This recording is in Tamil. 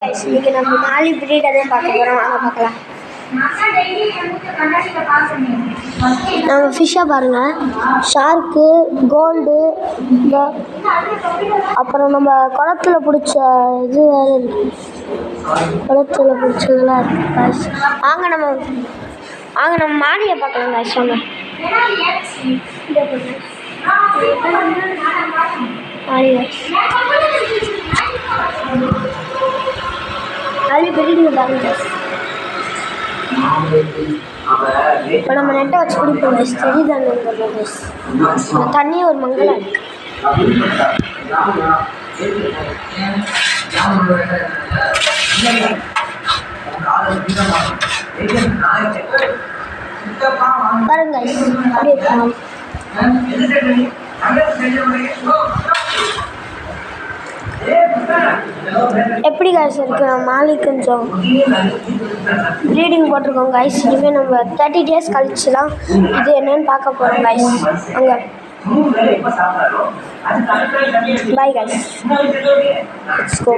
இன்னைக்கு நம்ம மாலி பிரீடை தான் பார்க்க போகிறோம். வாங்க பார்க்கலாம். நம்ம ஃபிஷ்ஷை பாருங்கள், ஷார்க்கு, கோல்டு, அப்புறம் நம்ம குளத்துல பிடிச்ச இது வேறு இருக்குது, குளத்துல பிடிச்சதெல்லாம் இருக்குது காய்ஸ். வாங்க நம்ம மாலியை பார்க்கலாம் காய்ஸ். வாங்க மாலி பெரிய பாருங்க. இப்போ நம்ம நெட்டை வச்சு குடிப்போம் கைஸ். தெரியுதாங்க கைஸ், இந்த தண்ணியே ஒரு மங்களா இருக்கு. பாருங்க கைஸ், அப்படியே இருக்கலாம். எப்படி காய்ஸ் இருக்கு? மாலி கொஞ்சம் ப்ரீடிங் போட்டிருக்கோம் காய்ஸ். இனிமேல் நம்ம 30 days கழிச்சு தான் இது என்னன்னு பார்க்க போகிறோம் காய்ஸ். அங்கே பாய் காய்ஸ், லெட்ஸ் கோ.